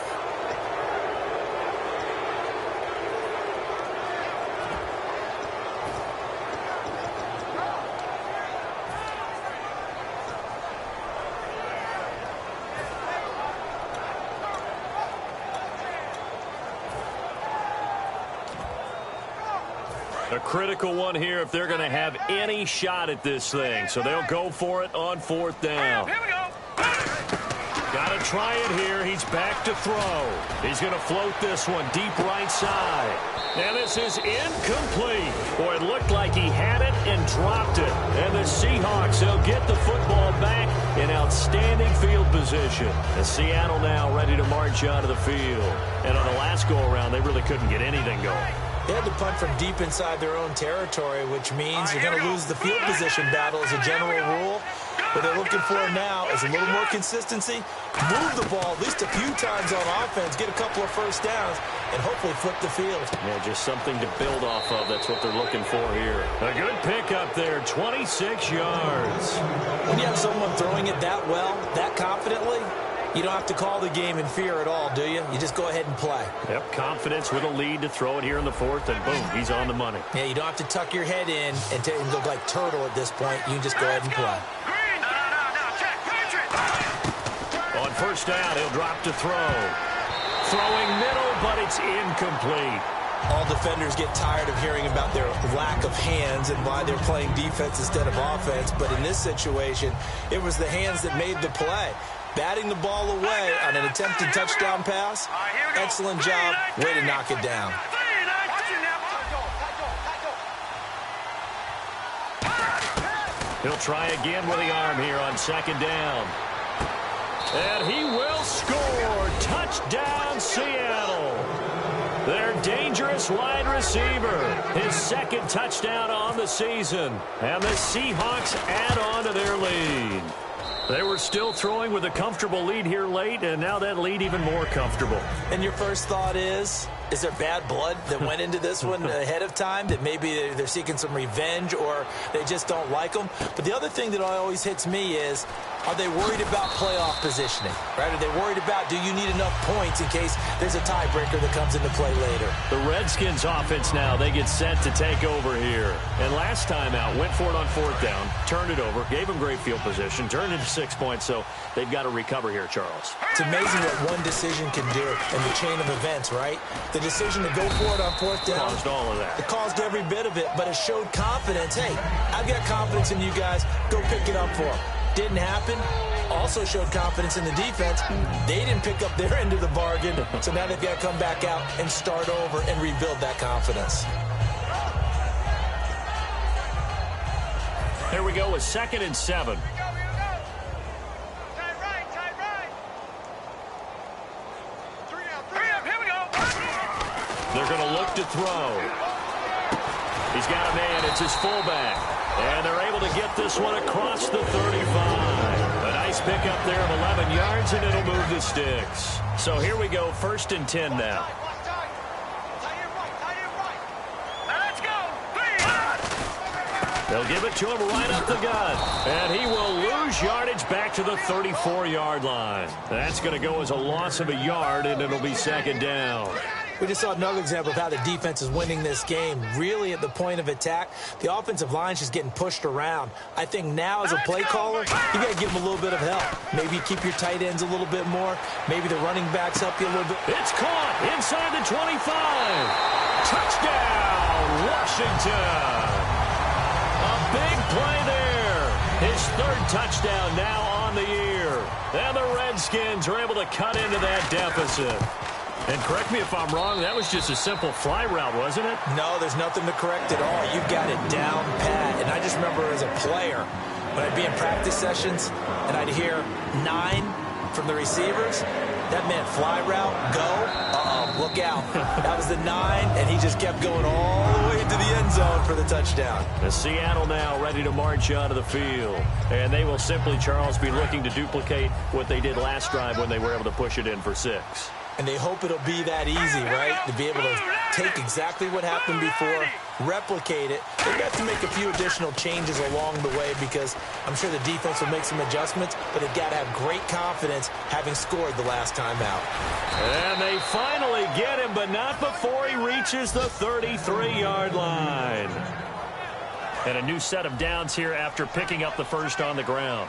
A critical one here if they're going to have any shot at this thing. So they'll go for it on 4th down. Here we go. Got to try it here. He's back to throw. He's going to float this one deep right side. And this is incomplete. Boy, it looked like he had it and dropped it. And the Seahawks, they'll get the football back in outstanding field position. And Seattle now ready to march out of the field. And on the last go-around, they really couldn't get anything going. They had to punt from deep inside their own territory, which means you're going to lose the field position battle as a general rule. What they're looking for now is a little more consistency, move the ball at least a few times on offense, get a couple of first downs, and hopefully flip the field. Yeah, just something to build off of. That's what they're looking for here. A good pickup there, 26 yards. When you have someone throwing it that well, that confidently, you don't have to call the game in fear at all, do you? You just go ahead and play. Yep, confidence with a lead to throw it here in the 4th, and boom, he's on the money. Yeah, you don't have to tuck your head in and look like turtle at this point. You can just go ahead and play. On 1st down, he'll drop to throw. Throwing middle, but it's incomplete. All defenders get tired of hearing about their lack of hands and why they're playing defense instead of offense. But in this situation, it was the hands that made the play. Batting the ball away on an attempted touchdown pass. Excellent job. Way to knock it down. He'll try again with the arm here on 2nd down. And he will score. Touchdown, Seattle. Their dangerous wide receiver. His 2nd touchdown on the season. And the Seahawks add on to their lead. They were still throwing with a comfortable lead here late, and now that lead even more comfortable. And your first thought is there bad blood that went into this one ahead of time, that maybe they're seeking some revenge or they just don't like them? But the other thing that always hits me is, are they worried about playoff positioning? Right? Are they worried about, do you need enough points in case there's a tiebreaker that comes into play later? The Redskins offense now, they get set to take over here. And last time out, went for it on 4th down, turned it over, gave them great field position, turned it to 6 points, so they've got to recover here, Charles. It's amazing what one decision can do in the chain of events, right? The decision to go for it on 4th down caused all of that. It caused every bit of it, but it showed confidence. Hey, I've got confidence in you guys. Go pick it up for them. Didn't happen. Also showed confidence in the defense. They didn't pick up their end of the bargain, so now they've got to come back out and start over and rebuild that confidence. Here we go with 2nd and 7. Tight right, tight right. 3 up, here we go. They're going to look to throw. He's got a man. It's his fullback. And they're able to get this one across the 35. A nice pickup there of 11 yards, and it'll move the sticks. So here we go, 1st and 10 now. They'll give it to him right up the gut. And he will lose yardage back to the 34-yard line. That's going to go as a loss of a yard, and it'll be 2nd down. We just saw another example of how the defense is winning this game. Really at the point of attack, the offensive line's just getting pushed around. I think now as a play caller, you got to give them a little bit of help. Maybe keep your tight ends a little bit more. Maybe the running backs help you a little bit. It's caught inside the 25. Touchdown, Washington. A big play there. His 3rd touchdown now on the year. And the Redskins are able to cut into that deficit. And correct me if I'm wrong, that was just a simple fly route, wasn't it? No, there's nothing to correct at all. You've got it down pat. And I just remember as a player, when I'd be in practice sessions and I'd hear 9 from the receivers, that meant fly route, go, look out. That was the 9, and he just kept going all the way into the end zone for the touchdown. The Seattle now ready to march onto the field. And they will simply, Charles, be looking to duplicate what they did last drive when they were able to push it in for 6. And they hope it'll be that easy, right? To be able to take exactly what happened before, replicate it. They've got to make a few additional changes along the way because I'm sure the defense will make some adjustments, but they've got to have great confidence having scored the last time out. And they finally get him, but not before he reaches the 33-yard line. And a new set of downs here after picking up the first on the ground.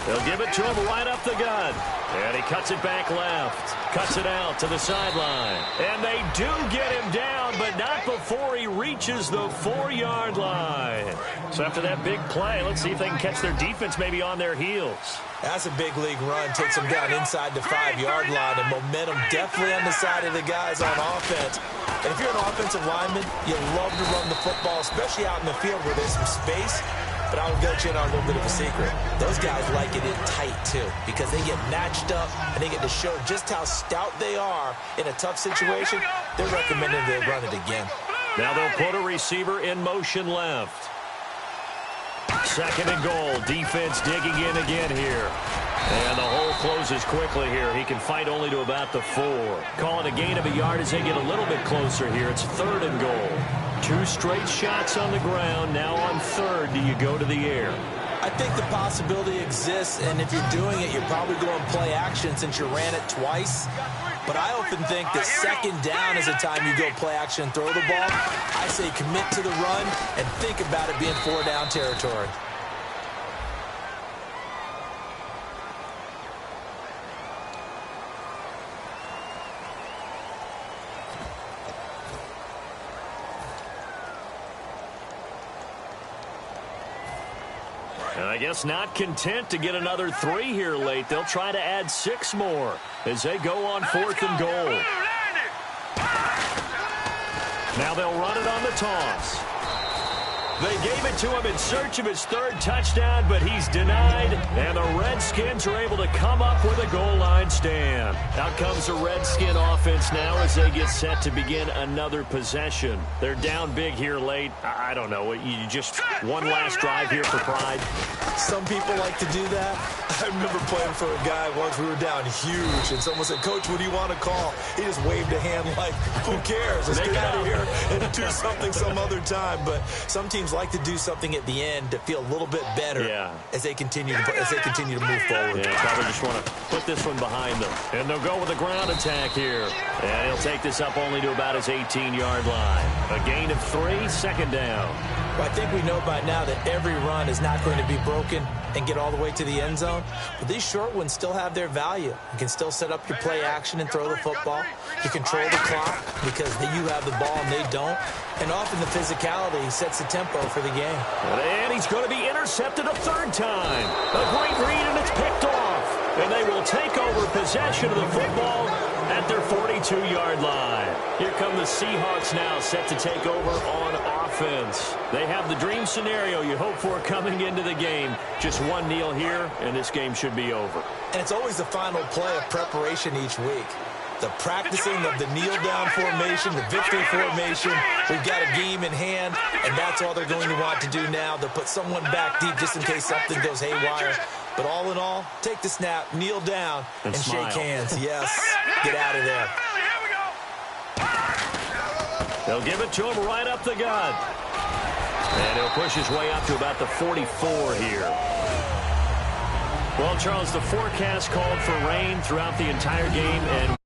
They'll give it to him right up the gut. And he cuts it back left. Cuts it out to the sideline. And they do get him down, but not before he reaches the 4-yard line. So after that big play, let's see if they can catch their defense maybe on their heels. That's a big league run. Takes them down inside the 5-yard line. And momentum definitely on the side of the guys on offense. And if you're an offensive lineman, you love to run the football, especially out in the field where there's some space. But I will let you in on a little bit of a secret. Those guys like it in tight, too, because they get matched up and they get to show just how stout they are in a tough situation. They're recommending they run it again. Now they'll put a receiver in motion left. 2nd and goal. Defense digging in again here. And the hole closes quickly here. He can fight only to about the 4. Calling a gain of a yard as they get a little bit closer here. It's 3rd and goal. 2 straight shots on the ground. Now on 3rd, do you go to the air? I think the possibility exists, and if you're doing it, you're probably going play action since you ran it twice. But I often think that 2nd down is the time you go play action and throw the ball. I say commit to the run and think about it being 4-down territory. And I guess not content to get another 3 here late. They'll try to add 6 more as they go on 4th and goal. Now they'll run it on the toss. They gave it to him in search of his 3rd touchdown, but he's denied. And the Redskins are able to come up with a goal line stand. Out comes the Redskin offense now as they get set to begin another possession. They're down big here late. I don't know. You just one last drive here for pride. Some people like to do that. I remember playing for a guy once. We were down huge, and someone said, "Coach, what do you want to call?" He just waved a hand like, "Who cares? Let's get out of here and do something some other time." But some teams like to do something at the end to feel a little bit better as they continue to move forward. Yeah, probably just want to put this one behind them. And they'll go with a ground attack here. And he'll take this up only to about his 18-yard line. A gain of 3, 2nd down. Well, I think we know by now that every run is not going to be broken and get all the way to the end zone. But these short ones still have their value. You can still set up your play action and throw the football. You control the clock because you have the ball and they don't. And often the physicality sets the tempo for the game. And he's going to be intercepted a 3rd time. A great read, and it's picked off. And they will take over possession of the football at their 42-yard line. Here come the Seahawks now, set to take over on offense. They have the dream scenario you hope for coming into the game. Just one kneel here, and this game should be over. And it's always the final play of preparation each week. The practicing of the kneel-down formation, the victory formation. We've got a game in hand, and that's all they're going to want to do now. They'll put someone back deep just in case something goes haywire. But all in all, take the snap, kneel down, and shake hands. Yes, get out of there. They'll give it to him right up the gut. And he'll push his way up to about the 44 here. Well, Charles, the forecast called for rain throughout the entire game, and